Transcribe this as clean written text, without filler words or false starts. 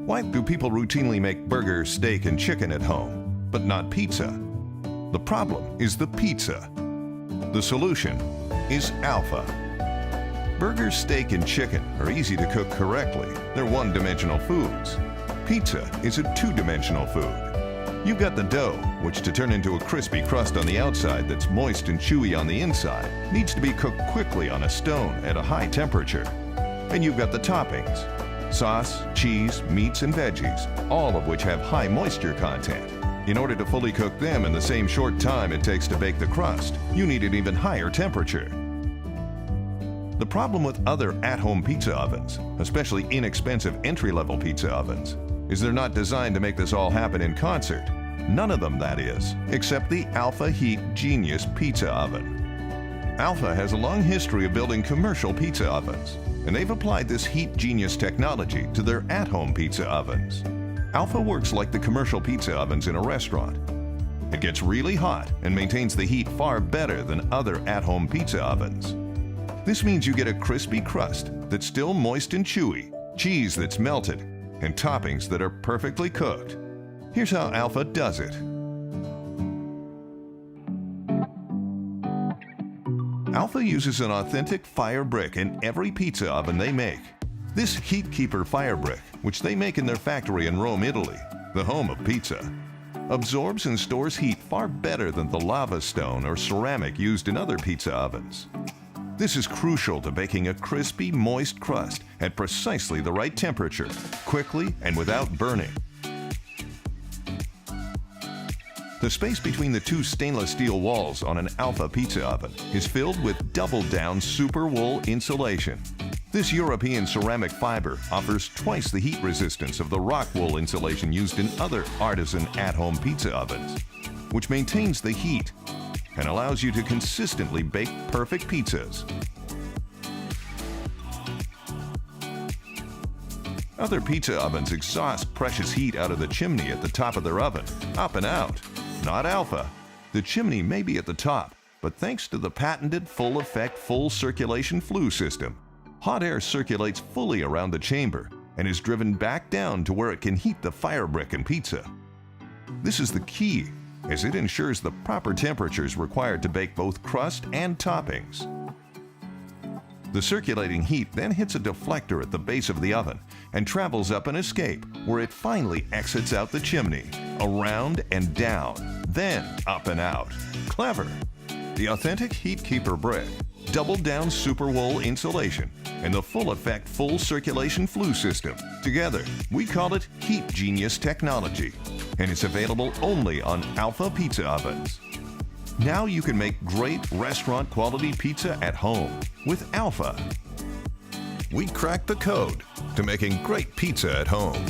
Why do people routinely make burger, steak, and chicken at home, but not pizza? The problem is the pizza. The solution is Alfa. Burger, steak, and chicken are easy to cook correctly. They're one-dimensional foods. Pizza is a two-dimensional food. You've got the dough, which to turn into a crispy crust on the outside that's moist and chewy on the inside, needs to be cooked quickly on a stone at a high temperature. And you've got the toppings: sauce, cheese, meats, and veggies, all of which have high moisture content. In order to fully cook them in the same short time it takes to bake the crust, you need an even higher temperature. The problem with other at-home pizza ovens, especially inexpensive entry-level pizza ovens, is they're not designed to make this all happen in concert. None of them, that is, except the Alfa Heat Genius Pizza Oven. Alfa has a long history of building commercial pizza ovens, and they've applied this Heat Genius technology to their at-home pizza ovens. Alfa works like the commercial pizza ovens in a restaurant. It gets really hot and maintains the heat far better than other at-home pizza ovens. This means you get a crispy crust that's still moist and chewy, cheese that's melted, and toppings that are perfectly cooked. Here's how Alfa does it. Alfa uses an authentic fire brick in every pizza oven they make. This Heat Keeper fire brick, which they make in their factory in Rome, Italy, the home of pizza, absorbs and stores heat far better than the lava stone or ceramic used in other pizza ovens. This is crucial to baking a crispy, moist crust at precisely the right temperature, quickly and without burning. The space between the two stainless steel walls on an Alfa pizza oven is filled with double-down super wool insulation. This European ceramic fiber offers twice the heat resistance of the rock wool insulation used in other artisan at-home pizza ovens, which maintains the heat and allows you to consistently bake perfect pizzas. Other pizza ovens exhaust precious heat out of the chimney at the top of their oven, up and out. Not Alfa. The chimney may be at the top, but thanks to the patented full-effect, full-circulation flue system, hot air circulates fully around the chamber and is driven back down to where it can heat the fire brick and pizza. This is the key, as it ensures the proper temperatures required to bake both crust and toppings. The circulating heat then hits a deflector at the base of the oven and travels up an escape, where it finally exits out the chimney, around and down, then up and out. Clever! The authentic Heat Keeper brick, double-down super wool insulation, and the full-effect full circulation flue system. Together, we call it Heat Genius technology, and it's available only on Alfa pizza ovens. Now you can make great restaurant-quality pizza at home with Alfa. We cracked the code to making great pizza at home.